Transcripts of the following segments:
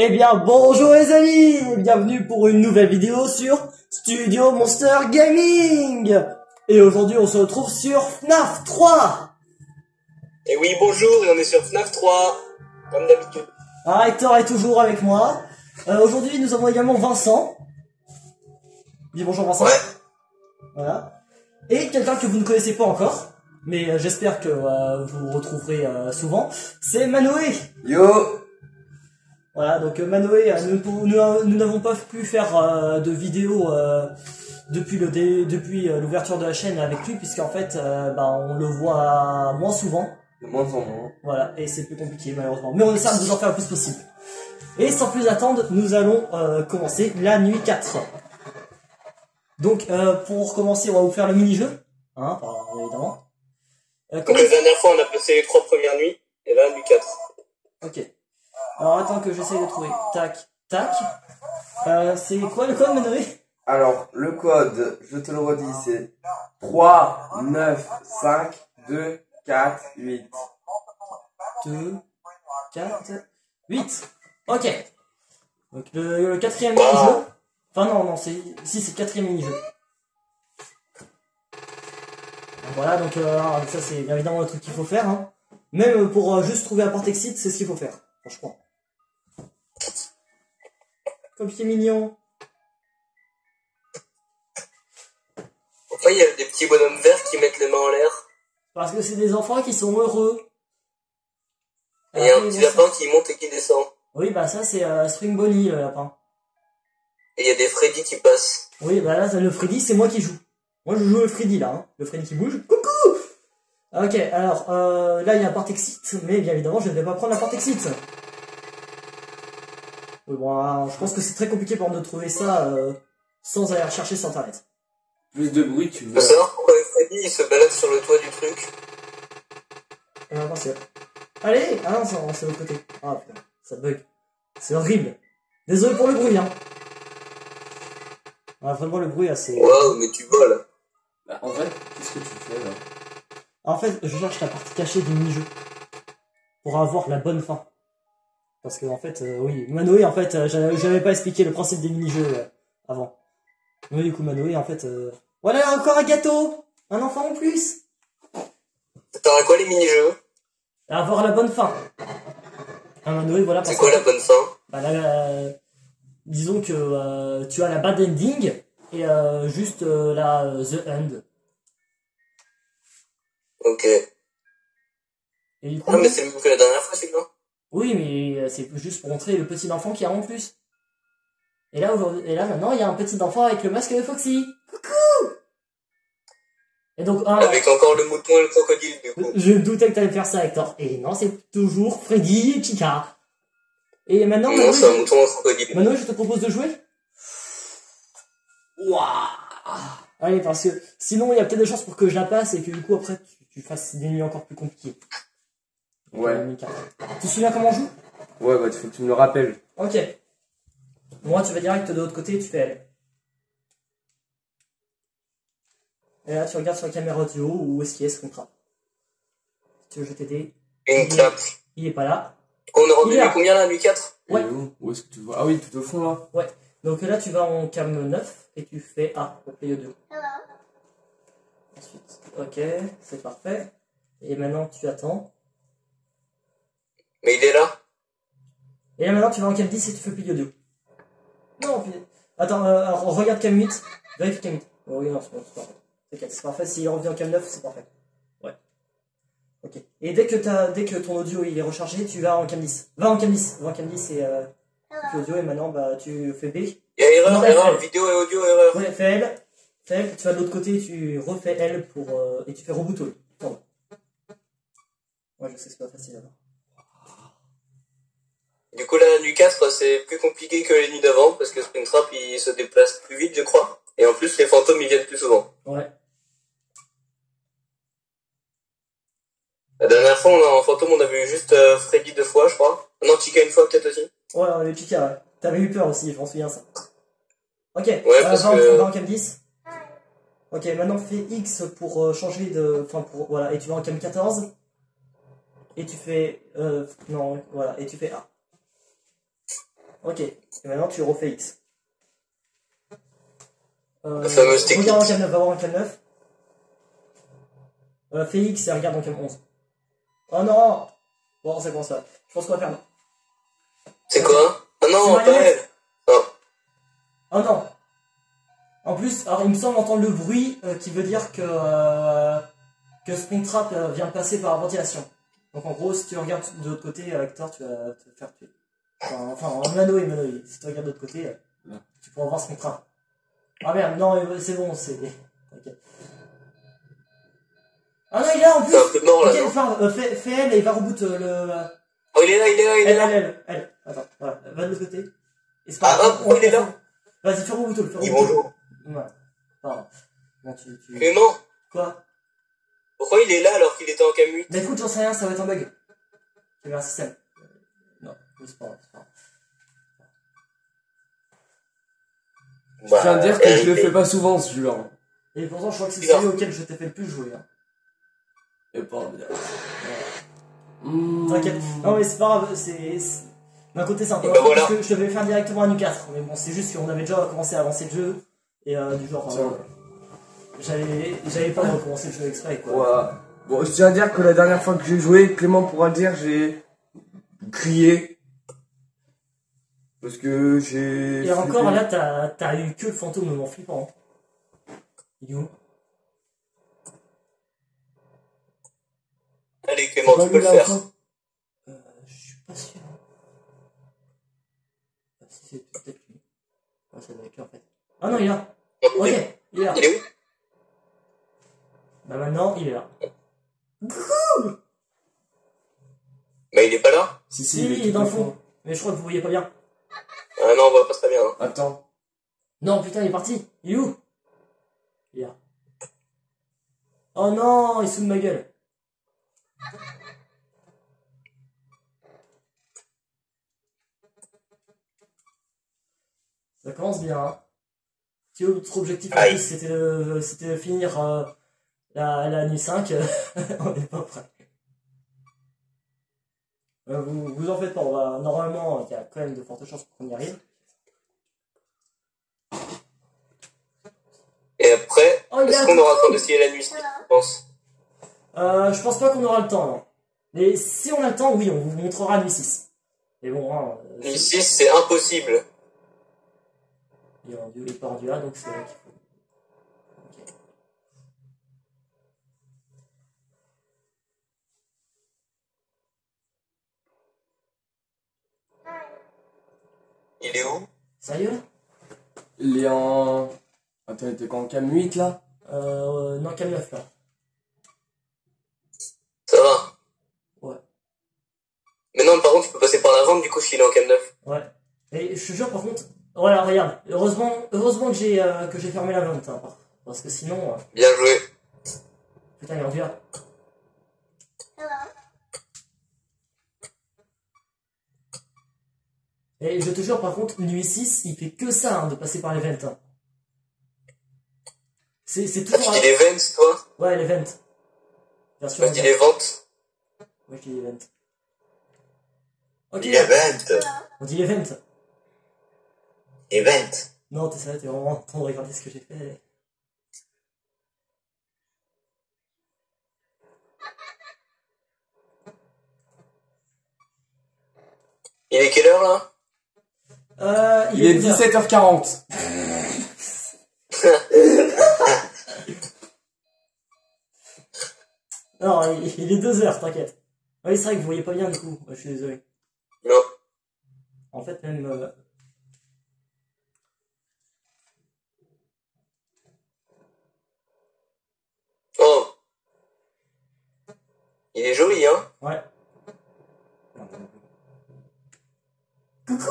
Eh bien, bonjour les amis, et bienvenue pour une nouvelle vidéo sur Studio Monster Gaming. Et aujourd'hui, on se retrouve sur FNAF 3. Et oui, bonjour, et on est sur FNAF 3, comme d'habitude. Alors, Hector est toujours avec moi. Aujourd'hui, nous avons également Vincent. Dis bonjour Vincent. Ouais. Voilà. Et quelqu'un que vous ne connaissez pas encore, mais j'espère que vous retrouverez souvent, c'est Manoé. Yo. Voilà, donc Manoé, nous n'avons pas pu faire de vidéo depuis l'ouverture de la chaîne avec lui, puisqu'en fait, on le voit moins souvent. De moins en moins. Voilà, et c'est plus compliqué malheureusement. Mais on essaie de vous en faire le plus possible. Et sans plus attendre, nous allons commencer la nuit 4. Donc, pour commencer, on va vous faire le mini-jeu. Hein, évidemment. Donc la dernière fois, on a passé les 3 premières nuits, et là, nuit 4. Ok. Alors, attends que j'essaye de trouver. Tac, tac. C'est quoi le code, Manoé? Alors, le code, je te le redis, c'est 3, 9, 5, 2, 4, 8. 2, 4, 8. Ok. Donc, le quatrième mini-jeu. Enfin, non, c'est le quatrième mini-jeu. Voilà, donc ça c'est bien évidemment le truc qu'il faut faire. Hein. Même pour juste trouver la porte exit, c'est ce qu'il faut faire, franchement. Comme c'est mignon. Pourquoi il y a des petits bonhommes verts qui mettent les mains en l'air? Parce que c'est des enfants qui sont heureux. Et il y a un petit lapin qui monte et qui descend. Oui, bah ça c'est String Bonnie, le lapin. Et il y a des Freddy qui passent. Oui, bah là, le Freddy, c'est moi qui joue. Moi, je joue le Freddy, là. Hein. Le Freddy qui bouge. Coucou! Ok, alors, là, il y a la porte exit, mais bien évidemment, je ne vais pas prendre la porte exit. Oui, bon, je pense que c'est très compliqué pour nous de trouver ça sans aller rechercher sur Internet. Plus de bruit, tu Tu veux veux. savoir pourquoi le Freddy, il se balade sur le toit du truc? Attention. Allez! Ah non, c'est de l'autre côté. Ah putain, ça bug. C'est horrible. Désolé pour le bruit, hein. Ah, vraiment, le bruit, assez... Waouh, mais tu voles. Bah, en fait, qu'est-ce que tu fais là? En fait, je cherche la partie cachée du mini-jeu. Pour avoir la bonne fin. Parce que, en fait, oui, Manoé, en fait, j'avais pas expliqué le principe des mini-jeux avant. Mais du coup, Manoé, en fait... Voilà, encore un gâteau! Un enfant en plus! T'auras quoi les mini-jeux? Avoir la bonne fin. Ah, Manoé, voilà... C'est quoi la bonne fin? Bah là, disons que tu as la bad ending et juste the end. Ok. Et du coup, Ah, mais c'est le même que la dernière fois, celui-là. oui, mais c'est juste pour montrer le petit enfant qu'il y a en plus. Et là, maintenant, il y a un petit enfant avec le masque de Foxy. Coucou! Et donc, Avec encore le mouton et le crocodile, du coup. je doutais que t'allais faire ça, Hector. Et non, c'est toujours Freddy et Chica. Et maintenant, Non, c'est un mouton et un crocodile. Maintenant, je te propose de jouer. Waouh! Allez, parce que sinon, il y a peut-être des chances pour que je la passe et que du coup, après, tu fasses des nuits encore plus compliquées. Ouais. Tu te souviens comment on joue? Ouais, bah, il faut que tu me le rappelles. Ok. Moi, tu vas direct de l'autre côté et tu fais L. Et là, tu regardes sur la caméra audio où est-ce qu'il est ce contrat. Si tu veux, je t'aider. Une clap. Il est pas là. On est rendu à combien là, nuit 4? Ouais. Où est-ce que tu vois? Ah oui, tout au fond là. Ouais. Donc là, tu vas en cam 9 et tu fais A pour payer 2. Ensuite, ok, c'est parfait. Et maintenant, tu attends. Mais il est là. Et là, maintenant, tu vas en cam 10 et tu fais pilier 2. Non, puis... Attends, alors, regarde cam 8. Vérifie cam 8. Oh, oui, non, c'est bon, c'est parfait. T'inquiète, c'est parfait. S'il revient en cam 9, c'est parfait. Ouais. Ok. Et dès que ton audio il est rechargé, tu vas en cam 10. Va en cam 10. Va en cam 10 et audio et maintenant, bah, tu fais B. Il y a erreur, Non, erreur, F. vidéo et audio, erreur. Ouais, fais L. Fais L. Tu vas de l'autre côté, tu refais L pour, et tu fais reboot all. Bon. Ouais, je sais que c'est pas facile alors. Du coup, la nuit 4, c'est plus compliqué que les nuits d'avant, parce que Springtrap, il se déplace plus vite, je crois. Et en plus, les fantômes, ils viennent plus souvent. Ouais. La dernière fois, en fantôme, on a vu juste Freddy 2 fois, je crois. Non, Chica 1 fois, peut-être aussi. Ouais, on est Chica, ouais. T'avais eu peur aussi, je m'en souviens ça. Ok, Ouais, parce que... va en cam 10. Ok, maintenant fais X pour changer de... Enfin, pour... Voilà, et tu vas en cam 14. Et tu fais... non, voilà, et tu fais A. Ok. Et maintenant, tu refais X. Le fameux stick. Regarde en cam 9, va voir en cam 9. Fais X et regarde en cam 11. Oh non! Bon, c'est bon ça. Je pense qu'on va perdre. C'est quoi? Ah non, C'est pas elle. marionnette. Non. Oh non! En plus, alors il me semble entendre le bruit qui veut dire que Springtrap vient de passer par la ventilation. Donc en gros, si tu regardes de l'autre côté, Hector, tu vas te faire tuer. Enfin, Manoé, si tu regardes de l'autre côté, tu pourras voir Springtrap. Ah merde, non, c'est bon, c'est... Ok. Ah non, il est là en plus! C'est un peu mort là, Ok, non? enfin, fais elle et va reboot le... Oh, il est là, il est là, il est là. Elle. Attends, voilà, va de l'autre côté. Et c'est Ah, pas grave, pourquoi il est là? Vas-y, fais reboot, fais Dis reboot. bonjour. Ouais. Pardon. Bon, Clément, Quoi? pourquoi il est là alors qu'il était en cam 8? Bah écoute, j'en sais rien, ça va être un bug. Il y avait un système. Non, c'est pas grave, c'est pas grave. Je tiens à dire que je le fais pas souvent ce jeu. Hein. Et pourtant, je crois que c'est celui auquel je t'ai fait le plus jouer. Hein. Et pas bien. T'inquiète. Non, mais c'est pas grave, c'est. D'un côté, c'est un peu Et ben voilà. parce que je devais faire directement un U4. Mais bon, c'est juste qu'on avait déjà commencé à avancer le jeu. Et du genre. J'avais pas recommencé le jeu exprès, quoi. Ouais. Bon, je tiens à dire que la dernière fois que j'ai joué, Clément pourra le dire, j'ai crié. Parce que j'ai. Et encore, là, t'as eu que le fantôme moment flippant. Il est où? Allez Clément, tu peux le faire. Je suis pas sûr. Si c'est peut-être lui. Ouais, ça doit être lui en fait. Ah non, il est là. Ok, il est là. Il est où? Bah maintenant, il est là. Bah il est pas là. Si, il est dans le fond. Mais je crois que vous voyez pas bien. Ah non, on voit pas très bien. Hein. Attends. Non, putain, il est parti. Il est où? Il est là. Oh non, il se fout de ma gueule. Ça commence bien, hein. Si votre objectif en plus c'était de finir la nuit 5, on n'est pas prêt. Vous en faites pas, on va, normalement, il y a quand même de fortes chances pour qu'on y arrive. Et après, Oh, est-ce qu'on aura le temps d'essayer la nuit, je pense? Je pense pas qu'on aura le temps, non. Mais si on a le temps, oui, on vous montrera nuit 6. Mais bon, hein, Nuit 6, c'est impossible. il est pas rendu là, donc c'est vrai qu'il faut... Ok. Il est où? Sérieux? Il est en. Attends, il était quand en cam 8 là? Non, cam 9 là. Ça va. Ouais. Mais non, par contre, tu peux passer par la rampe, du coup, s'il est en cam 9. Ouais. Et je te jure, par contre, voilà, regarde. Heureusement que j'ai fermé la vente, hein, parce que sinon. Bien joué. Putain, il est rendu là. Et je te jure, par contre, nuit 6, il fait que ça, hein, de passer par l'event. Hein. C'est Ah, toujours... tu dis les vents, toi? Ouais, l'event. Version Moi, je dis les ventes. Moi, je dis l'event. Ok. Event. On dit l'event. Event. Non, t'es sérieux, t'es vraiment en train de regarder ce que j'ai fait. Il est quelle heure, là? Il est 17h40. Non, il est 2h, t'inquiète. Oui, c'est vrai que vous voyez pas bien du coup. Je suis désolé. Non. En fait, même. Oh. Il est joli, hein? Ouais. Coucou!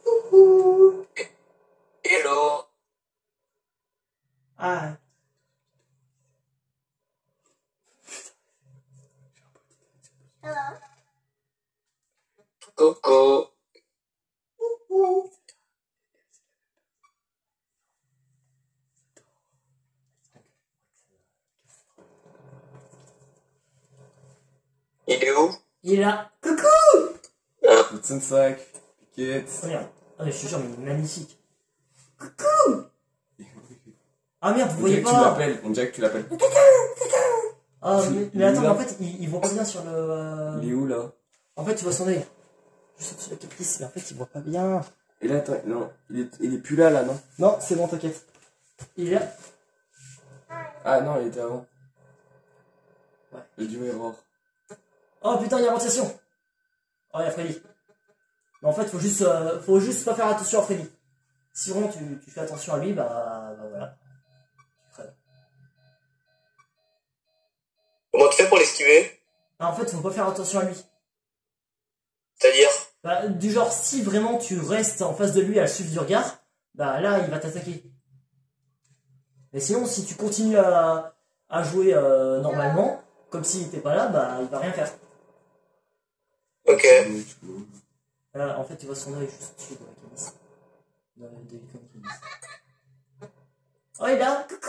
Coucou! Hello. Ah. faut... Il est où? Il est là. Coucou! Ah. 5, Piquette. Oh merde. Ah, mais je te jure, mais il est magnifique. Coucou! Ah merde, vous On dirait voyez que tu pas? l'appelles. On dirait que tu l'appelles. Ah, Si, mais il est attends, là. en fait, il voit pas bien sur le... Il est où là? En fait, tu vois son œil. Juste au-dessus de la caprice, mais en fait, il voit pas bien. Et là, attends, non. Il est plus là, non? Non, c'est bon, t'inquiète. Il est là. Ah non, il était avant. Ouais. J'ai dû erreur. Oh putain, il y a rotation. Oh, il y a Freddy. Mais en fait, faut juste pas faire attention à Freddy. Si vraiment tu fais attention à lui, bah voilà. Comment tu fais pour l'esquiver? Ah, en fait, faut pas faire attention à lui. C'est-à-dire? Bah, du genre, si vraiment tu restes en face de lui à le suivre du regard, bah là, il va t'attaquer. Mais sinon, si tu continues à jouer normalement, comme s'il était pas là, bah il va rien faire. Ok. Là, en fait, tu vois son œil juste au-dessus de la canisse. Dans de l'icône canisse. Oh, il est là. Coucou!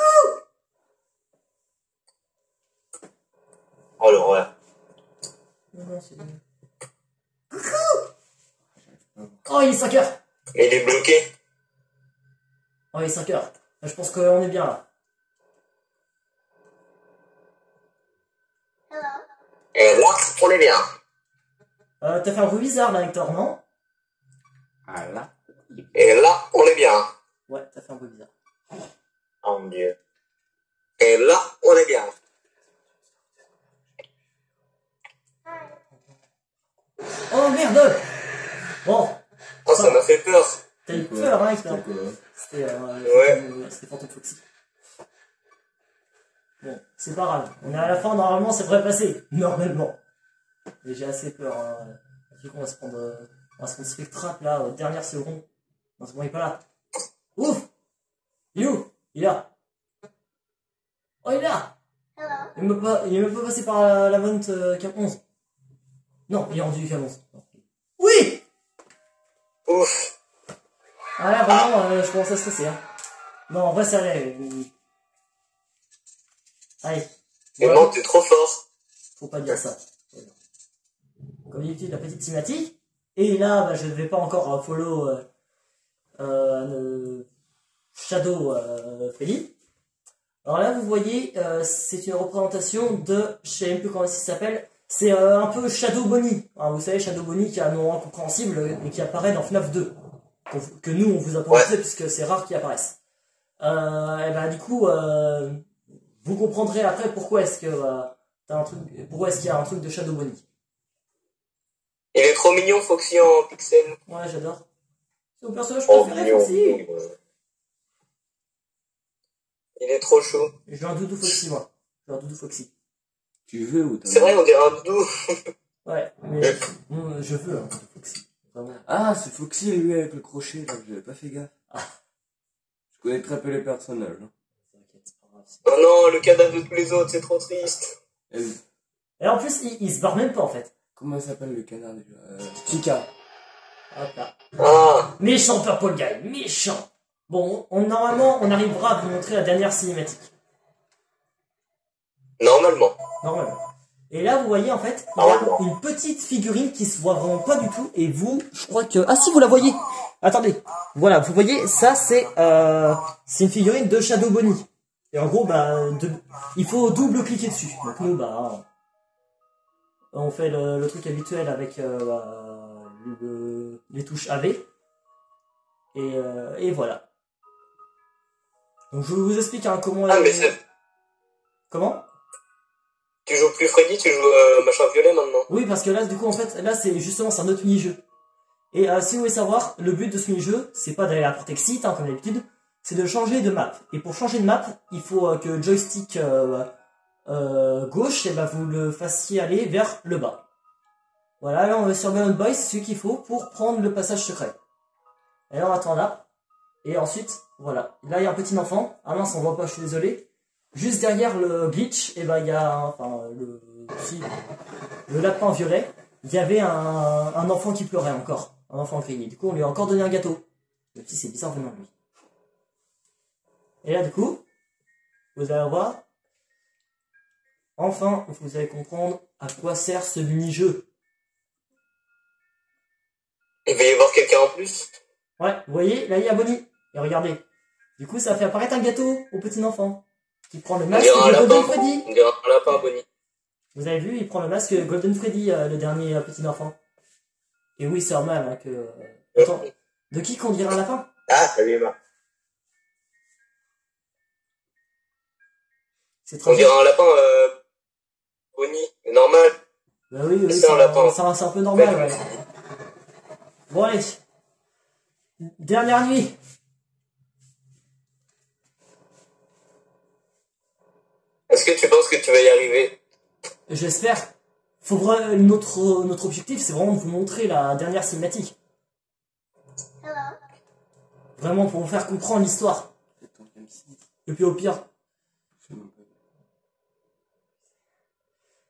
Oh l'horreur. Non, non, c'est lui. Coucou! Oh, il est 5 heures. Et il est bloqué. Oh, il est 5 heures. Je pense qu'on est bien là. Et là, on est bien. T'as fait un bruit bizarre là, Hector, non? Ah là. Et là, on est bien. Ouais, t'as fait un bruit bizarre. Oh mon dieu. Et là, on est bien. Oh merde! Bon, Oh, ça m'a fait peur. t'as eu peur, hein, Hector? C'était Ouais. c'était Phantom Foxy. Bon, c'est pas grave. On est à la fin, normalement, ça devrait passer. Normalement. Mais j'ai assez peur. Hein. Du coup, on va se prendre Spectrap là, aux dernières secondes. Non, c'est bon, il est pas là. Ouf! Il est où? Il est là. Oh, il est là! Il est même pas passé par la vente Cam 11. Non, il est rendu Cam 11. Oui! Ouf. Ah là, vraiment, je commence à stresser. Hein. Non, en vrai, ça allait. Allez. Et Voilà. non, t'es trop fort. Faut pas dire ça. Comme d'habitude, la petite cinématique. Et là, bah, je ne vais pas encore follow Shadow Freddy. Alors là, vous voyez, c'est une représentation de, je sais même plus comment ça s'appelle, c'est un peu Shadow Bonnie. Hein, vous savez, Shadow Bonnie qui a un nom incompréhensible et qui apparaît dans FNAF 2. Que nous, on vous a pas montré puisque c'est rare qu'il apparaisse. Et bah, du coup, vous comprendrez après pourquoi est-ce que pourquoi est-ce qu'il y a un truc de Shadow Bonnie. Il est trop mignon, Foxy en pixel. Ouais, j'adore. C'est mon personnage Oh, préféré, mignon. Foxy. Il est trop chaud. Je veux un doudou Foxy, moi. Je veux un doudou Foxy. Tu veux ou t'as... C'est vrai, on dirait un doudou. Ouais, mais je veux un doudou Foxy. Vraiment. Ah, c'est Foxy lui avec le crochet là, j'avais pas fait gaffe. Ah. Je connais très peu les personnages. Hein. T'inquiète, c'est pas grave. Oh non, le cadavre de tous les autres, c'est trop triste. Et en plus, il se barre même pas, en fait. Comment s'appelle le canard déjà Chica. Hop là. Ah, Méchant Purple Guy, méchant. Bon, normalement, on arrivera à vous montrer la dernière cinématique. normalement. Normalement. Et là, vous voyez, en fait, il y a une petite figurine qui se voit vraiment pas du tout. Et vous, je crois que... Ah si, vous la voyez. Attendez. Voilà, vous voyez, ça, c'est une figurine de Shadow Bonnie. Et en gros, bah, il faut double-cliquer dessus. Donc nous, bah, on fait le truc habituel avec les touches AV. Et voilà. Donc je vous explique hein, comment... Ah, mais c'est... Comment ? Tu joues plus Freddy, tu joues machin violet maintenant. Oui, parce que là, du coup, en fait, là, c'est justement, c'est un autre mini-jeu. Et si vous voulez savoir, le but de ce mini-jeu, c'est pas d'aller à la porte exit, hein, comme d'habitude, c'est de changer de map. Et pour changer de map, il faut que le joystick gauche, et ben, vous le fassiez aller vers le bas. Voilà, là, on va sur Beyond Boy, c'est ce qu'il faut pour prendre le passage secret. Et là, on attend là. Et ensuite, voilà. Là, il y a un petit enfant. Ah mince, on voit pas, je suis désolé. Juste derrière le glitch, et ben, il y a, enfin, le lapin violet. il y avait un enfant qui pleurait encore. Un enfant crié. Du coup, on lui a encore donné un gâteau. Le petit, c'est bizarre venant de lui. Et là, du coup, vous allez voir. Enfin, vous allez comprendre à quoi sert ce mini-jeu. Il va y avoir quelqu'un en plus. Ouais, vous voyez, là, il y a Bonnie. Et regardez. Du coup, ça fait apparaître un gâteau au petit enfant. Qui prend le On masque dirait un de Golden lapin. Freddy. On dirait un lapin, Bonnie. Vous avez vu, il prend le masque Golden Freddy, le dernier petit enfant. Et oui, c'est normal hein, que... Attends, de qui qu'on dirait un lapin? Ah, salut Emma. C'est On tragique. dirait un lapin, Bonnie. Mais normal. Bah oui, C'est un lapin. c'est un peu normal, ouais. Bon, allez. Dernière nuit. Est-ce que tu penses que tu vas y arriver? J'espère. Notre objectif, c'est vraiment de vous montrer la dernière cinématique. Vraiment, pour vous faire comprendre l'histoire. Et puis au pire...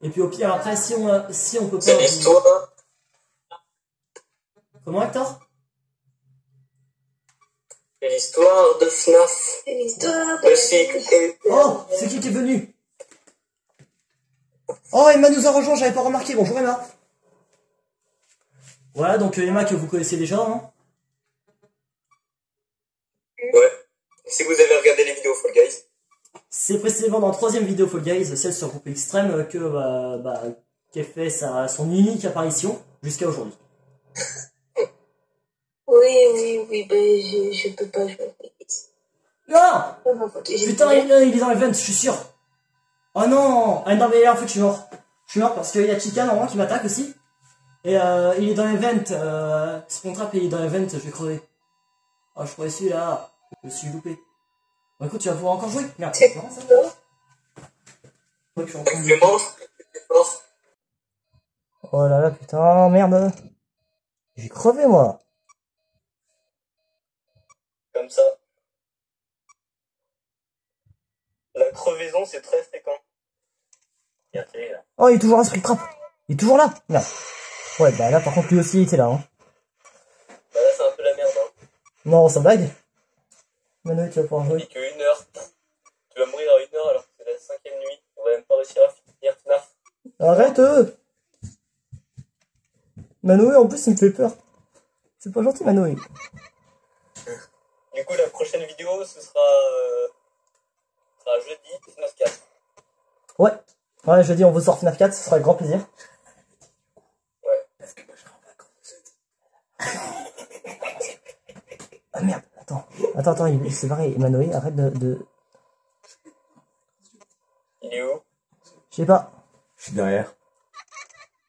Et puis au pire, après, si on peut pas... C'est l'histoire. Comment, Hector? C'est l'histoire de FNAF. C'est l'histoire Le cycle. Oh, c'est qui est venu? Oh, Emma nous a rejoint, j'avais pas remarqué. Bonjour Emma. Voilà, donc Emma que vous connaissez déjà. Hein. Ouais. Si vous avez regardé les vidéos Fall Guys. C'est précisément dans la 3e vidéo Fall Guys, celle sur Groupe Extrême, qu'elle fait son unique apparition jusqu'à aujourd'hui. Oui, ben je peux pas jouer. Non! Oh, ma faute, j'ai Putain, fait- il est dans l'event, je suis sûr. Oh non! Ah non, mais en fait, je suis mort. Je suis mort parce qu'il y a Chica, normalement, qui m'attaque aussi. Et il est dans l'event. Springtrap, il est dans l'event, je vais crever. Ah, je croyais celui-là. Je me suis loupé. Bon, écoute, tu vas pouvoir encore jouer. Merde. C'est Non, ça quoi? Ouais, que je suis en train de- Clément, c'est fort. Oh là là, putain, merde. J'ai crevé, moi. Comme ça. La crevaison, c'est très fréquent. Regardez, là. Oh, il est toujours là, Springtrap. Il est toujours là. Merde. Ouais, bah là, par contre, lui aussi, il était là. Hein. Bah là, c'est un peu la merde, hein. Non, ça blague. Manu, tu vas pouvoir Il jouer. dit que 1 heure. Tu vas mourir à 1 heure alors que c'est la 5e nuit. On va même pas réussir à finir FNAF. Arrête Manoé, en plus, il me fait peur. C'est pas gentil, Manoé. Du coup, la prochaine vidéo, ce sera jeudi, FNAF 4. Ouais. Ouais, jeudi, on vous sort FNAF 4, ce sera avec grand plaisir. Ouais. Parce que moi, je serai en vacances. Ah merde, attends, il s'est barré. Manoé, arrête de... Il est où? Je sais pas. Je suis derrière.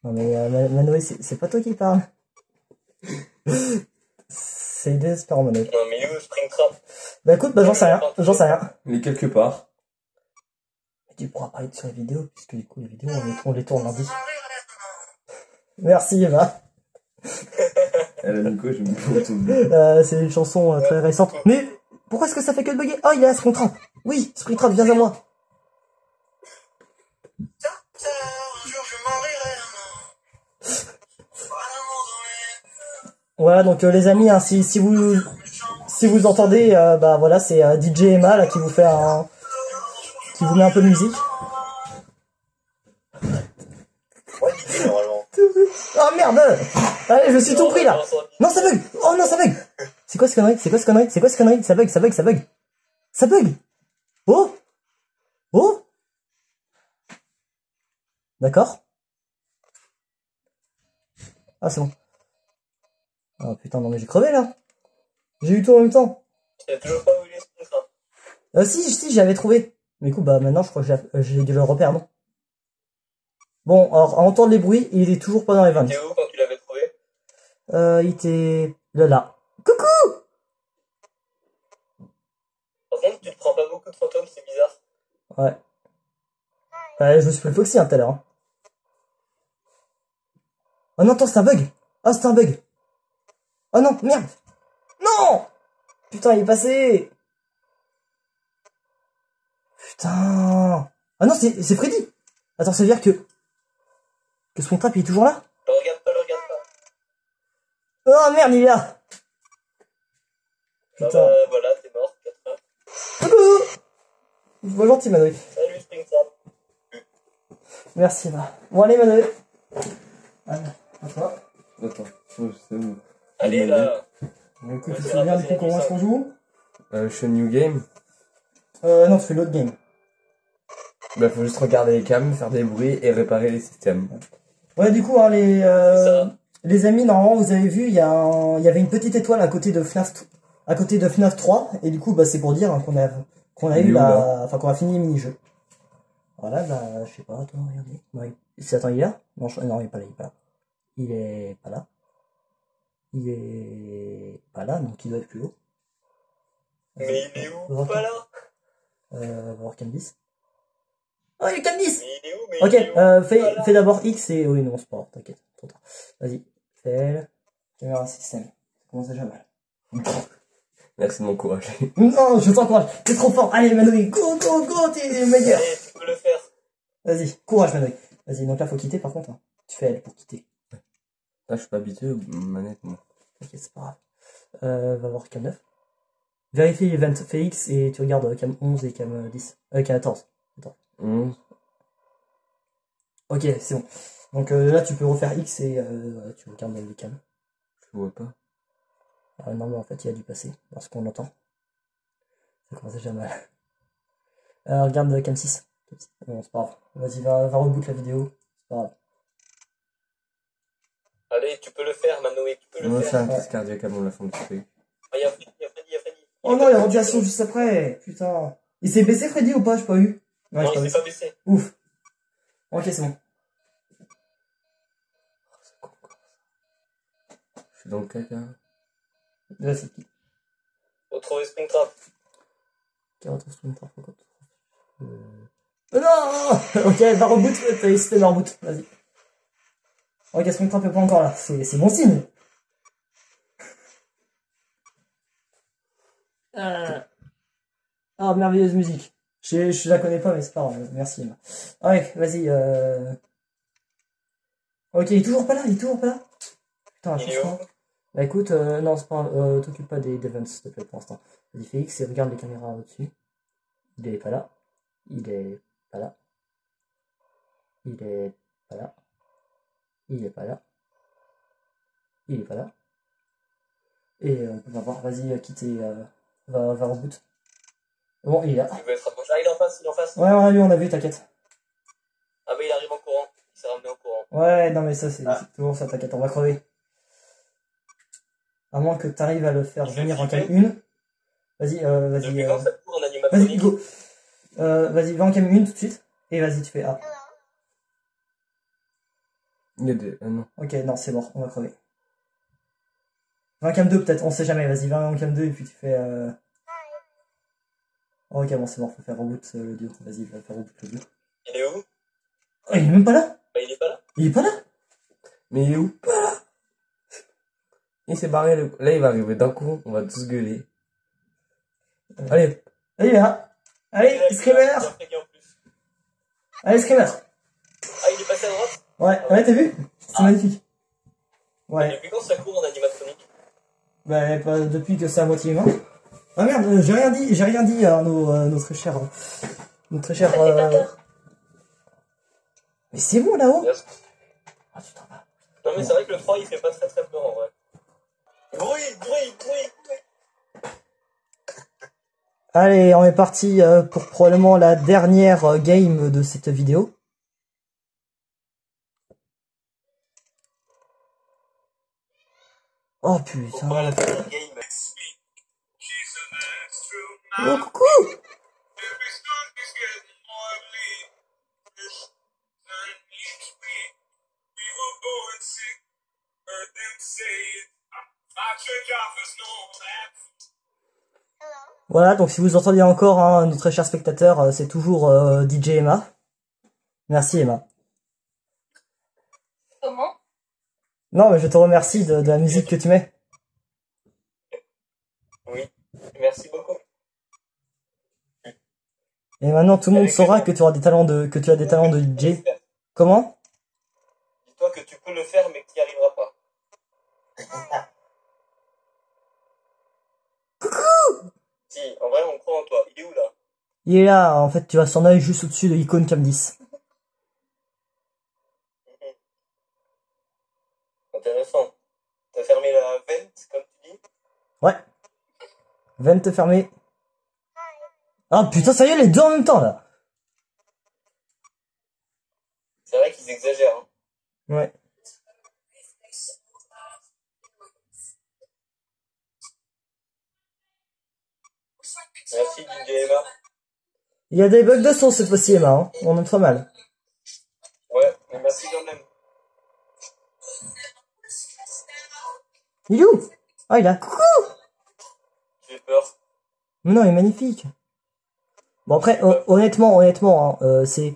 Non mais Manoé, c'est pas toi qui parle. C'est désespérant, Manoé. Non, mais il est où Springtrap? Bah écoute, bah j'en sais rien. Mais quelque part. Mais tu pourras parler sur les vidéos, puisque du coup, les vidéos, on les tourne lundi. Merci, Emma. Elle a mis quoi? Je me fous. C'est une chanson très récente. Mais pourquoi est-ce que ça fait que de bugger? Oh, il est là, Springtrap. Oui, Springtrap, viens à moi. Voilà, donc les amis, hein, si vous entendez, bah voilà, c'est DJ Emma là qui vous fait qui vous met un peu de musique. Ouais, il est normalement. Oh merde! Allez, je suis tout pris là! Non, ça bug! Oh non, ça bug! C'est quoi ce connerie? Ça bug! Ça bug! Oh! Oh! D'accord? Ah, c'est bon. Oh putain, non mais j'ai crevé là! J'ai eu tout en même temps! Tu sais toujours pas où il est Springtrap? Si, j'avais trouvé. Mais du coup, bah maintenant, je crois que j'ai dû le repère, non? Bon, alors, à entendre les bruits, il est toujours pas dans les ventes. T'es où quand tu l'avais trouvé? Il était là. Coucou! Par contre, tu te prends pas beaucoup de fantômes, c'est bizarre. Ouais. Ouais, je me suis pris le foxy tout à l'heure. Hein. Oh non, attends, c'est un bug. Oh, c'est un bug. Oh non, merde. Non! Putain, il est passé. Putain. Ah non, c'est Freddy. Attends, ça veut dire que Springtrap, il est toujours là? Regarde Oh merde, il est là. Ah Putain. bah, voilà, t'es mort, 4 Coucou. Bon, gentil, Manoï. Salut Springtrap. Merci, va. Bon, allez, Manoï. Allez, à toi. Attends, oh, c'est bon. Allez là. Bon, écoute, Ouais, tu te c'est souviens du rapide, coup comment est-ce qu'on joue? Je fais New Game. Non, tu fais l'autre game. Bah, faut juste regarder les cams, faire des bruits et réparer les systèmes. Ouais, du coup, hein, ça. les amis, normalement, vous avez vu, il y avait une petite étoile à côté de FNAF 3, et du coup, bah, c'est pour dire hein, qu'on a Il est eu où, là enfin, qu'on a fini le mini-jeu. Voilà, bah, je sais pas, attends, regardez. Ouais. Attends, il est là? Non, non, il est pas là, il est pas là. Il est pas là. Il est pas là, donc il doit être plus haut. Mais il est où? On va Pas là. on va voir Candice. Oh, il est Candice! Mais il est où? Mais Ok, il est où? fais d'abord X et... Oui, non, c'est pas grave, t'inquiète, trop tard. Vas-y, fais L, caméra système. Ça commence déjà mal. Merci de m'encourager. Non, je t'encourage, t'es trop fort. Allez, Manoï, go, go, go, t'es le meilleur. Allez, tu peux le faire. Vas-y, courage, Manoï. Vas-y, donc là, faut quitter par contre. Hein. Tu fais L pour quitter. Là, je suis pas habitué aux manettes, moi. Ok, c'est pas grave. Va voir cam 9. Vérifie event, fais X et tu regardes cam 11 et cam 10. Cam 14. Attends. 11. Ok, c'est bon. Donc là, tu peux refaire X et tu regardes les cams. Je vois pas. Non, mais en fait, il y a du passé, parce qu'on l'entend. Ça commence déjà mal. Regarde cam 6. Non, c'est pas grave. Vas-y, va reboot la vidéo. C'est pas grave. Allez, tu peux le faire, Manoé, tu peux le Moi, c'est faire. un crise cardiaque avant la fin du truc. Ah, y'a Freddy, y'a Freddy, y'a Freddy. Oh non, il y a radiation juste après. Putain. Il s'est baissé, Freddy, ou pas? J'ai pas eu. Ouais, Non, j'ai il vu. s'est pas baissé. Ouf. Ok, c'est bon. Je suis dans le caca. Là, c'est qui? Faut trouver Springtrap. Carotte instrument par contre. Non. Ok, va reboot, t'as hésité de reboot. Vas-y. Ok, Springtrap est pas encore là. C'est bon signe. Ah, merveilleuse musique. Je la connais pas, mais c'est pas grave. Merci, Emma. Ah ouais, vas-y. Ok, il est toujours pas là, Putain, Il est franchement. Bah écoute, non, c'est pas t'occupe pas des events, s'il te plaît, pour l'instant. Vas-y, fais X et regarde les caméras au-dessus. Il est pas là. Il est pas là. Il est pas là. Il est pas là. Il est pas là. Et on va voir, vas-y, quitte et va reboot. Bon, il est là. Il veut être approché. Ah, il est en face, il est en face. Ouais, on a vu, t'inquiète. Ah, mais il arrive en courant. Il s'est ramené en courant. Ouais, non, mais ça, c'est toujours ça, t'inquiète, on va crever. À moins que t'arrives à le faire venir en cam 1. Vas-y, Depuis quand ça court en vas-y, animatronique? go. Vas-y, va en cam 1 tout de suite. Et vas-y, tu fais A. Il y a des... non. Ok, non, c'est mort, on va crever. Va en cam 2 peut-être, on sait jamais, vas-y, va en cam 2 et puis tu fais... Oh, ok, bon, c'est mort, faut faire reboot l'audio. Vas-y, va faire reboot l'audio. Il est où? Oh, il est même pas là? Bah, il est pas là. Il est pas là? Mais il est où? Pas là. Il s'est barré, le... Là, il va arriver d'un coup, on va tous gueuler. Allez. Allez, là. Allez, Screamer. Il a Freddy en plus. Allez, Screamer. Ah, il est passé à droite? Ouais, t'as vu? C'est magnifique. Ouais. Depuis quand ça court en animatronique? Bah, pas depuis que c'est à moitié humain. Ah merde, j'ai rien dit à nos très chers... Nos très chers... Mais c'est bon, là-haut? Ah, tu t'en vas. Non, mais c'est vrai que le 3 il fait pas très très peur en vrai. Bruit. Allez, on est parti pour probablement la dernière game de cette vidéo. Oh putain. Pourquoi la dernière game? Oh coucou. Voilà, donc si vous entendez encore hein, nos très chers spectateurs, c'est toujours DJ Emma. Merci Emma. Comment? Non, mais je te remercie de la musique que tu mets. Oui, merci beaucoup. Et maintenant tout le monde saura que tu auras des talents que tu as des talents de DJ. Comment? Dis-toi que tu peux le faire mais que tu n'y arriveras pas. Si, en vrai, on croit en toi. Il est où, là? Il est là, en fait, tu as son œil juste au-dessus de l'icône Cam 10. Intéressant. T'as fermé la vente, comme tu dis? Ouais. Vente fermée. Ah putain, ça y est, les deux en même temps, là. C'est vrai qu'ils exagèrent, hein. Ouais. Merci, DJ Emma. Il y a des bugs de son cette fois-ci, Emma, hein. On est très mal. Ouais, mais merci quand même. Il est où? Ah, il a... Coucou! J'ai peur. Mais non, il est magnifique. Bon, après, honnêtement, hein, c'est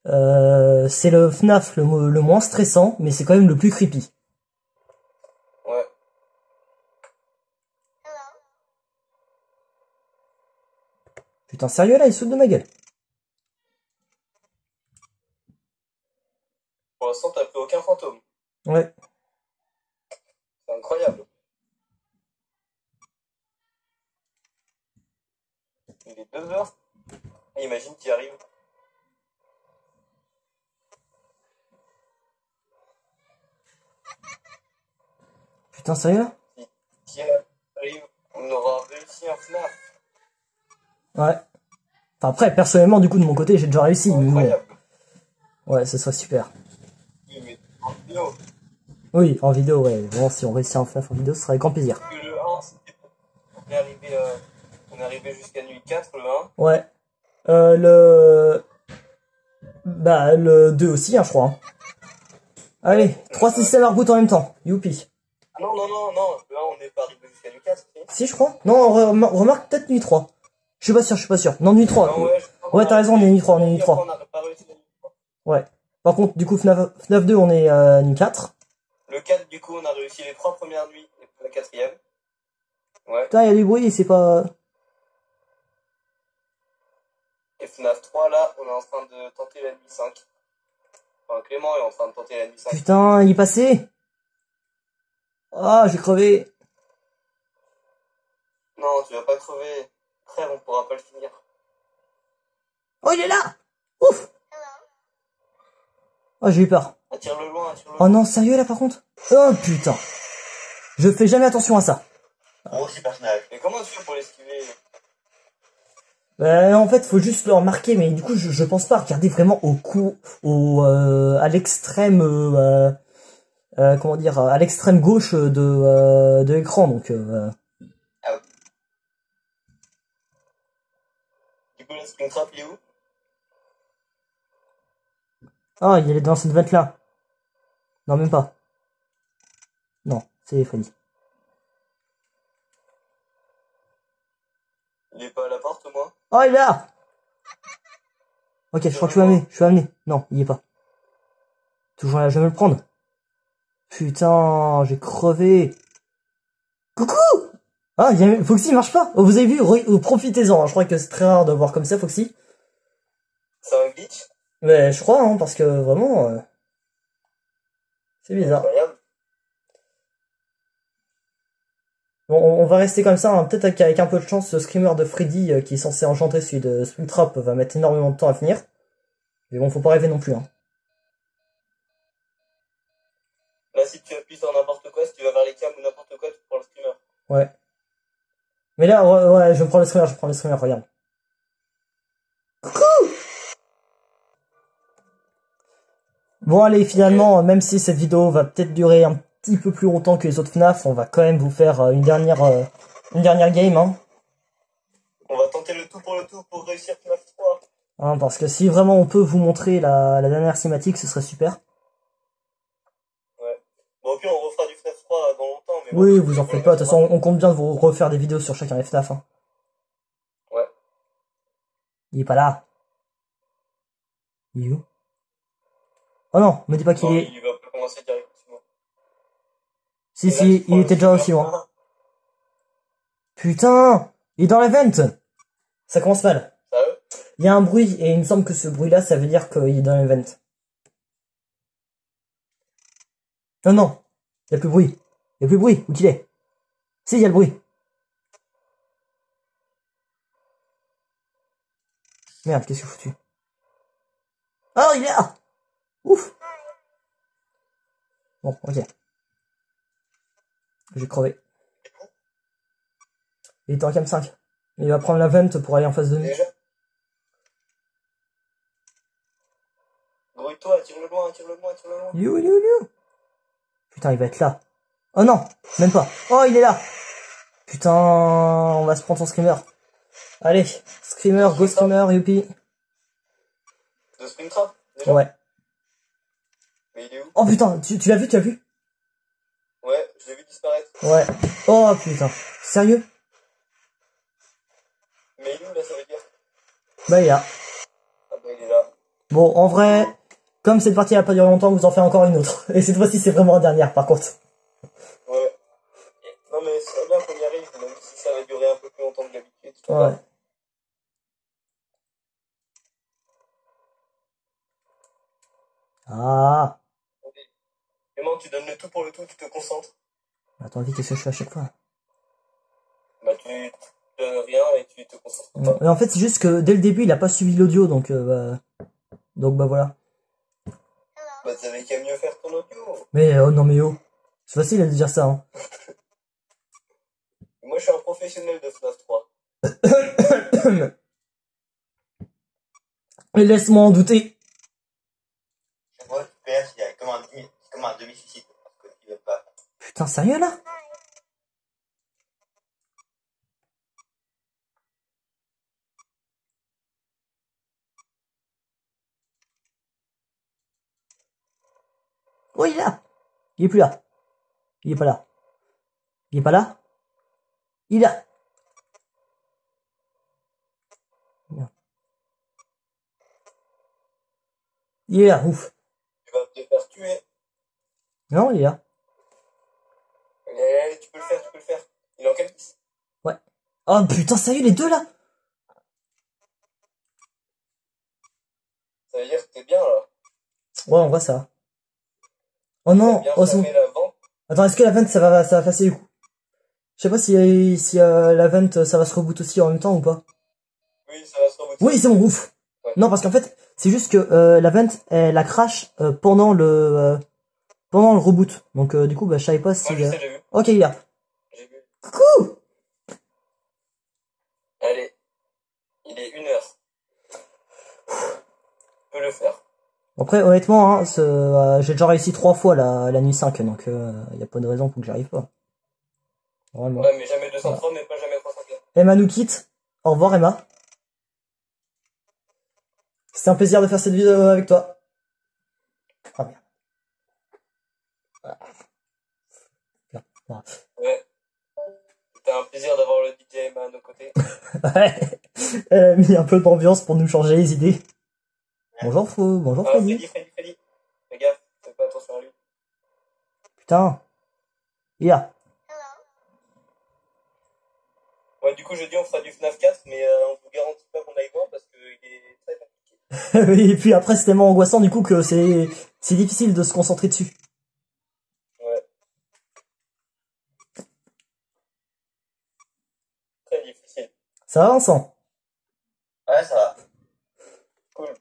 le FNAF le moins stressant, mais c'est quand même le plus creepy. Ouais. Putain, sérieux, là, il saute de ma gueule. Pour l'instant, t'as plus aucun fantôme. Ouais. C'est incroyable. Il est 2h. Imagine qu'il arrive. Putain, sérieux, là? Qui arrive, on aura réussi un FNAF. Ouais. Enfin, après, personnellement, du coup, de mon côté, j'ai déjà réussi. Mais bon. Incroyable. Ouais, ce serait super. Oui, mais en vidéo. Oui, en vidéo, ouais. Bon, si on réussit à en faire en vidéo, ce serait avec grand plaisir. Parce que le 1, c'était... On est arrivé jusqu'à nuit 4, le 1. Ouais. Le 2 aussi, hein, je crois. Hein. Allez, 3 systèmes à reboot en même temps. Youpi. Ah non, le 1, on n'est pas arrivé jusqu'à nuit 4, si. Si, je crois. Non, remarque peut-être nuit 3. Je suis pas sûr. Non, nuit 3. Non, ouais, Ouais, t'as raison, on est nuit 3, on est nuit 3. On n'a pas réussi la nuit 3. Ouais. Par contre, du coup, FNAF 2, on est nuit 4. Le 4, du coup, on a réussi les 3 premières nuits et la 4e. Ouais. Putain, il y a du bruit, c'est pas... Et FNAF 3, là, on est en train de tenter la nuit 5. Enfin, Clément est en train de tenter la nuit 5. Putain, il est passé. Ah, j'ai crevé. Non, tu vas pas crever. Crève, on pourra pas le finir. Oh, il est là. Ouf. Oh, j'ai eu peur. Attire-le loin, attire-le Oh loin. non, sérieux là par contre? Oh putain. Je fais jamais attention à ça. Gros, c'est personnage. Mais comment tu fais pour l'esquiver? En fait, faut juste le remarquer, mais du coup, je pense pas regarder vraiment à l'extrême, comment dire, à l'extrême gauche de l'écran, donc. Ah oui. Du coup, la Springtrap, il est où? Ah, il est dans cette vente là. Non, même pas. Non, c'est Freddy. Il est pas à la porte, moi? Oh, il est là. Ok, je crois que je suis amené. Non, il y est pas. Toujours là, je vais me le prendre. Putain, j'ai crevé. Coucou. Ah, Foxy il marche pas. Oh, vous avez vu, profitez-en. Hein. Je crois que c'est très rare de voir comme ça, Foxy. C'est un glitch? Mais je crois, hein, parce que vraiment, c'est bizarre. Incroyable. Bon, on va rester comme ça. Hein. Peut-être qu'avec un peu de chance, le screamer de Freddy, qui est censé engendrer celui de Springtrap, va mettre énormément de temps à finir. Mais bon, faut pas rêver non plus. Hein. Là, si tu appuies sur n'importe quoi, si tu vas vers les cams ou n'importe quoi, tu prends le screamer. Ouais. Mais là, ouais, je prends le screamer, regarde. Coucou. Bon, allez, finalement, même si cette vidéo va peut-être durer un petit peu plus longtemps que les autres FNAF, on va quand même vous faire une dernière game, hein. On va tenter le tout pour réussir FNAF 3. Hein, parce que si vraiment on peut vous montrer la dernière cinématique, ce serait super. Ouais. Bon, au pire, on refera du FNAF 3 dans longtemps. Mais Oui, bon, vous en faites pas, de toute façon, on compte bien de vous refaire des vidéos sur chacun des FNAF. Hein. Ouais. Il est pas là. Il est où? Oh non, me dis pas qu'il Non, est... il va pas commencer directement. Si, Et là, si, tu prends il le était déjà screamer. aussi loin. Putain, il est dans la vente. Ça commence mal. Sérieux? Il y a un bruit, et il me semble que ce bruit-là, ça veut dire qu'il est dans l'event. Non, non, il n'y a plus de bruit. Il n'y a plus de bruit, où qu'il est? Si, il y a le bruit. Merde, qu'est-ce que j'ai foutu? Oh, il est là! Ouf! Bon, ok. J'ai crevé. Il était en cam 5. Il va prendre la vente pour aller en face de nous. Déjà. Grouille-toi, tire-le loin, tire-le loin, tire-le loin. You. Putain, il va être là. Oh non, même pas. Oh, il est là. Putain, on va se prendre son screamer. Allez, screamer, go screamer, youpi. De Springtrap, déjà. Ouais. Mais il est où? Oh putain, tu l'as vu, tu l'as vu? Ouais, je l'ai vu disparaître. Ouais. Oh putain, sérieux? Mais il est où là, ça veut dire? Bah il est là. Ah bah il est là. Bon, en vrai, comme cette partie n'a pas duré longtemps, vous en faites encore une autre. Et cette fois-ci, c'est vraiment la dernière, par contre. Ouais. Non mais c'est bien qu'on y arrive, même si ça va durer un peu plus longtemps que d'habitude. Ouais. Ah. Clément, tu donnes le tout pour le tout, tu te concentres. Attends, vite, qu'est-ce que je fais à chaque fois? Bah tu donnes rien et tu te concentres pas. Mais en fait, c'est juste que dès le début, il a pas suivi l'audio, donc bah voilà. Bah t'avais qu'à mieux faire ton audio. Mais oh non mais oh, c'est facile de dire ça. Hein. Moi je suis un professionnel de FNAF 3. Et laisse-moi en douter. Je vois que PS, il y a comme un demi-suicide. Parce que tu veux pas. Putain, sérieux là? Oh, il est là. Il est plus là. Il est pas là. Il est pas là. Il est là. Il est là, ouf. Tu vas te faire tuer. Non, il est là. Allez, tu peux le faire, tu peux le faire. Il est en quelle piste? Ouais. Oh putain, sérieux, les deux là? Ça veut dire que t'es bien là. Ouais, en vrai, ça va. Oh non, Bien oh c'est bon. fermé la vente. Attends, est-ce que la vente ça va passer du coup? Je sais pas si la vente ça va se reboot aussi en même temps ou pas. Oui, ça va se rebooter. Oui, c'est bon, ouf. Ouais. Non, parce qu'en fait, c'est juste que la vente elle la crash pendant le reboot. Donc du coup, bah je savais pas si. Ouais, je sais, j'ai vu. Ok, il y a. J'ai vu. Coucou. Allez. Il est 1h. Tu peux le faire. Après, honnêtement, hein, j'ai déjà réussi 3 fois la nuit 5, donc y a pas de raison pour que j'y arrive pas. Vraiment. Ouais, mais jamais 203, mais pas jamais 304. Emma nous quitte. Au revoir Emma. C'était un plaisir de faire cette vidéo avec toi. Ah merde. Voilà. Ouais. C'était un plaisir d'avoir le DJ Emma à nos côtés. Ouais. Elle a mis un peu d'ambiance pour nous changer les idées. Bonjour bonjour Ah, Freddy. Freddy. Fais gaffe, fais pas attention à lui. Putain. Yeah. Ouais, du coup, je dis on fera du FNAF 4, mais on vous garantit pas qu'on aille loin parce qu'il est très compliqué. Et puis après c'est tellement angoissant du coup que c'est difficile de se concentrer dessus. Ouais. Très difficile. Ça va Vincent? Ouais, ça va. Cool.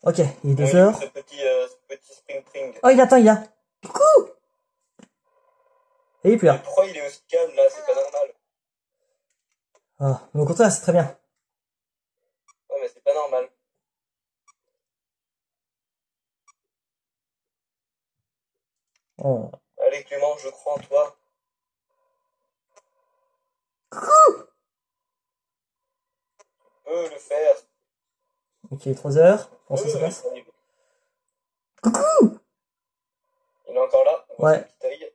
Ok, il est 2 Ouais, heures. ce petit spring. Oh il attend, il y a. Coucou. Et il est plus Mais là. pourquoi il est aussi calme là? C'est pas normal. Ah, mais au contraire c'est très bien. Ouais, mais c'est pas normal. Oh. Allez Clément, je crois en toi. Coucou. Tu peux le faire. Ok, 3 heures. Comment ça se passe? Coucou. Il est encore là. On voit Ouais. sa petite œil.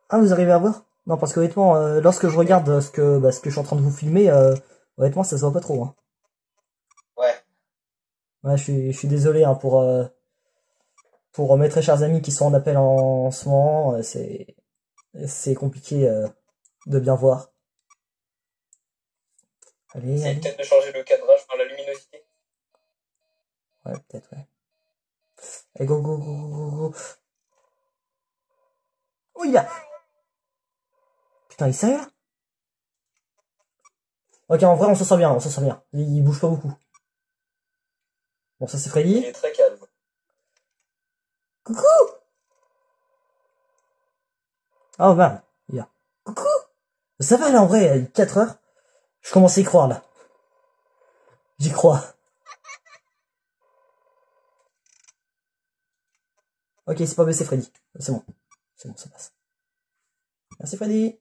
Ah, vous arrivez à voir? Non, parce que honnêtement, lorsque je regarde ce que je suis en train de vous filmer, honnêtement, ça se voit pas trop. Hein. Ouais. Ouais, je suis désolé hein, pour mes très chers amis qui sont en appel en ce moment. C'est compliqué de bien voir. Allez, Essayez allez. peut-être de changer le cadrage par la luminosité. Ouais, peut-être, ouais. Allez, go. Oh, il a... Putain, il est sérieux là? Ok, en vrai, on s'en sort bien, on s'en sort bien. Il bouge pas beaucoup. Bon, ça c'est Il Freddy. est très calme. Coucou! Oh, merde. Yeah. Coucou! Ça va, là, en vrai, 4 heures. Je commence à y croire, là. J'y crois. Ok, c'est pas baissé, Freddy. C'est bon. C'est bon, ça passe. Merci, Freddy.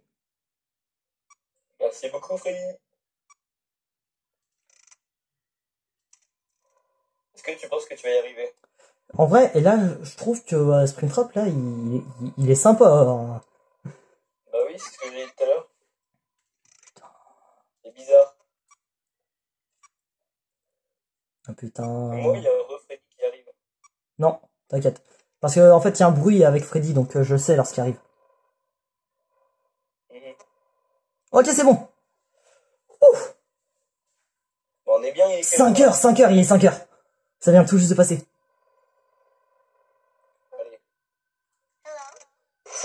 Merci beaucoup, Freddy. Est-ce que tu penses que tu vas y arriver? En vrai, et là, je trouve que Springtrap, là, il est sympa. Hein. Bah oui, c'est ce que j'ai dit tout à l'heure. C'est bizarre. Ah putain. Moi, il y a un Freddy qui arrive. Non, t'inquiète. Parce que en fait, il y a un bruit avec Freddy, donc je sais lorsqu'il arrive. Ok, c'est bon. Ouf. Bon, on est bien, il est 5 heures, 5 heures, il est 5 heures. Ça vient tout juste de passer. Allez.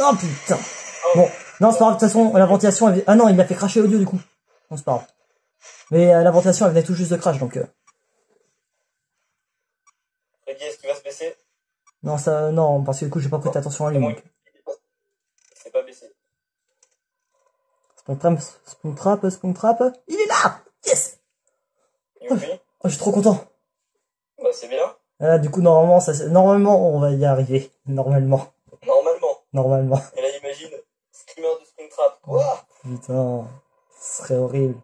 Oh putain. Bon, non, c'est pas grave, de toute façon, la ventilation... Ah non, il l'a fait cracher l'audio, du coup. Non, c'est pas grave. Mais la ventilation, elle venait tout juste de crash, donc... Freddy, est-ce qu'il va se baisser? Non, ça... Non, parce que du coup, j'ai pas prêté attention à lui, donc... C'est pas baissé. Springtrap, il est là. Yes. Youpi. Oh, je suis trop content. Bah, c'est bien. Du coup, normalement, on va y arriver. Normalement. Normalement. Et là, imagine, screamer de Springtrap. Quoi? Putain, ce serait horrible.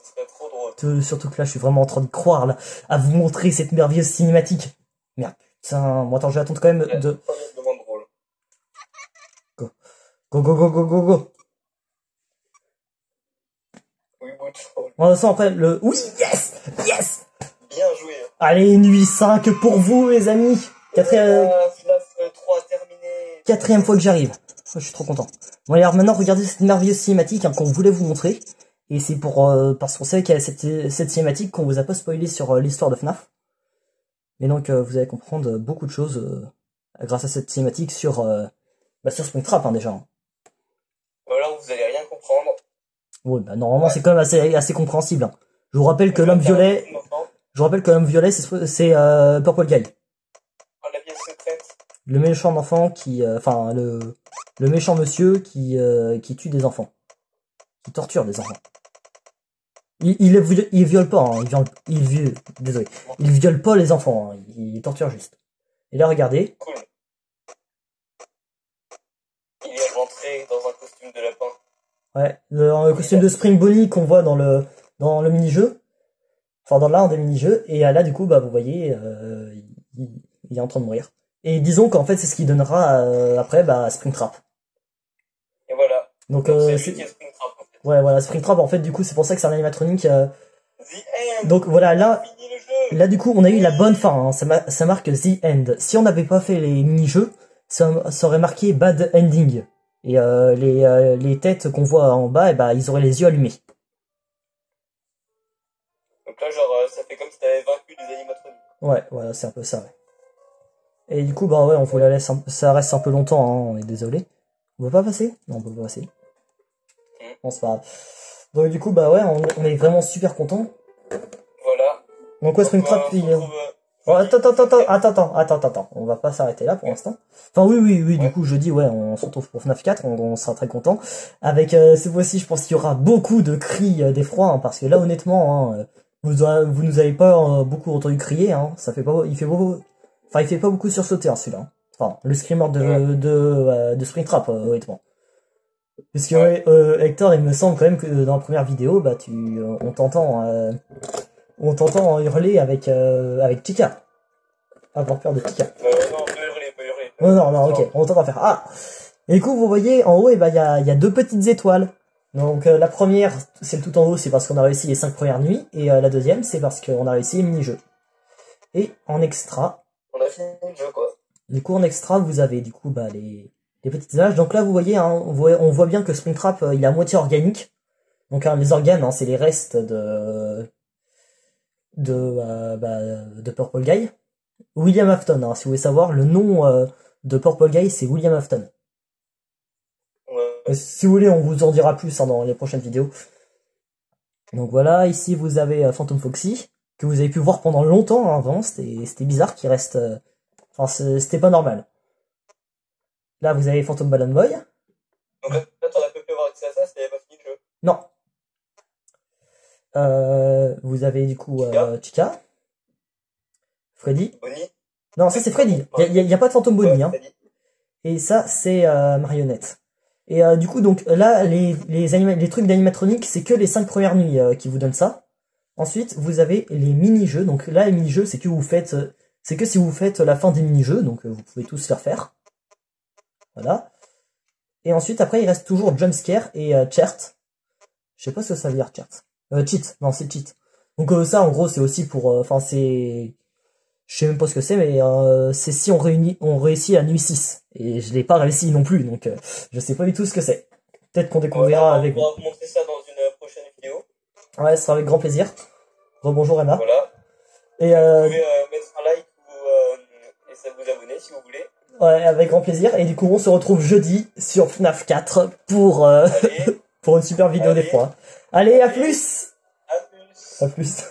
Ce serait trop drôle. Surtout que là, je suis vraiment en train de croire, là, à vous montrer cette merveilleuse cinématique. Merde, putain. Bon, attends, je vais attendre quand même de... Demande drôle. Go, go, go, go, go, go. Oui, bout de drôle. On va après le... Oui, yes. Yes. Bien joué. Allez, nuit 5 pour vous, les amis. FNAF 3 terminé. Quatrième fois que j'arrive. Oh, je suis trop content. Bon, alors maintenant, regardez cette merveilleuse cinématique hein, qu'on voulait vous montrer. Et c'est pour parce qu'on savait qu'il y a cette cinématique qu'on vous a pas spoilé sur l'histoire de FNAF. Mais donc, vous allez comprendre beaucoup de choses grâce à cette cinématique sur Springtrap, hein, déjà. Ou alors, vous allez rien comprendre. Oui, bah normalement, c'est quand même assez compréhensible. Hein. Je vous rappelle que l'homme violet... c'est Purple Guy. Oh, la pièce secrète. Le méchant enfant qui... le méchant monsieur qui tue des enfants. Qui torture des enfants. Il viole pas, hein, désolé. Il viole pas les enfants, hein, il torture juste. Et là, regardez. Cool. Il est rentré dans un costume de lapin. Ouais, le costume de Spring Bonnie qu'on voit dans le mini-jeu. Enfin, dans l'un des mini-jeux. Et là, du coup, bah, vous voyez, il est en train de mourir. Et disons qu'en fait, c'est ce qui donnera après, Springtrap. Et voilà. Donc c'est lui qui est Springtrap, en fait. Ouais, voilà, Springtrap, en fait, du coup, c'est pour ça que c'est un animatronique. The End. Donc voilà, là, Fini le jeu. là, du coup, on a eu la bonne fin. Hein. Ça marque The End. Si on n'avait pas fait les mini-jeux, ça aurait marqué Bad Ending. Et les têtes qu'on voit en bas, ils auraient les yeux allumés. Donc là, genre, ça fait comme si t'avais vaincu les animatroniques. Ouais, voilà, c'est un peu ça, ouais. Et du coup, ouais, on vous la laisse, ça reste un peu longtemps, hein, on est désolé. On peut pas passer? Non, on peut pas passer. Bon, c'est pas grave. Donc du coup, ouais, on est vraiment super content. Voilà. Donc ouais, Springtrap, attends, on va pas s'arrêter là pour l'instant. Enfin oui, du coup je dis ouais, on se retrouve pour FNAF 4, on sera très content. Avec cette fois-ci, je pense qu'il y aura beaucoup de cris d'effroi, hein, parce que là honnêtement, hein, vous nous avez pas beaucoup entendu crier, hein, il fait pas beaucoup sursauter hein, celui-là. Enfin, le screamer de Springtrap, honnêtement. Parce que Hector, il me semble quand même que dans la première vidéo, on t'entend hurler avec Chica. Avoir peur de Chica. Non, pas hurler. Non, ok, on t'entend faire. Ah! Et du coup, vous voyez, en haut, il y a deux petites étoiles. Donc, la première, celle tout en haut, c'est parce qu'on a réussi les 5 premières nuits. Et la deuxième, c'est parce qu'on a réussi les mini-jeux. Et en extra... On a fini le jeu, quoi. Du coup, en extra, vous avez, du coup, les petites images. Donc là, vous voyez, hein, on voit bien que Springtrap, il est à moitié organique. Donc, hein, les organes, hein, c'est les restes de Purple Guy. William Afton, hein, si vous voulez savoir, le nom de Purple Guy, c'est William Afton. Ouais. Si vous voulez, on vous en dira plus hein, dans les prochaines vidéos. Donc voilà, ici vous avez Phantom Foxy, que vous avez pu voir pendant longtemps hein, avant, c'était bizarre qu'il reste... Enfin, c'était pas normal. Là, vous avez Phantom Balloon Boy. Donc là, t'aurais pu avoir accès à ça si t'avais pas fini le jeu. Non. Vous avez du coup Chica. Freddy. Bonnie. Non, ça c'est Freddy. Il y a pas de Phantom Bonnie. Hein. Freddy. Et ça, c'est Marionnette. Et du coup, donc là, les trucs d'animatronique, c'est que les 5 premières nuits qui vous donnent ça. Ensuite, vous avez les mini-jeux. Donc là, les mini-jeux, c'est que vous faites... c'est que si vous faites la fin des mini-jeux, donc vous pouvez tous les refaire. Voilà. Et ensuite, après, il reste toujours Jumpscare et Chert. Je sais pas ce que ça veut dire, Chert. Cheat. Non, c'est Cheat. Donc ça, en gros, c'est aussi pour... Enfin, c'est... Je sais même pas ce que c'est, mais c'est si on réussit à nuit 6. Et je l'ai pas réussi non plus, donc je sais pas du tout ce que c'est. Peut-être qu'on découvrira avec vous. On va vous montrer ça dans une prochaine vidéo. Ouais, ce sera avec grand plaisir. Rebonjour Emma. Voilà. Et Vous pouvez mettre un like et ça vous abonner si vous voulez. ouais, avec grand plaisir. Et du coup, on se retrouve jeudi sur FNAF 4 pour, Allez. pour une super vidéo Allez. des fois. Allez, à plus! À plus. À plus.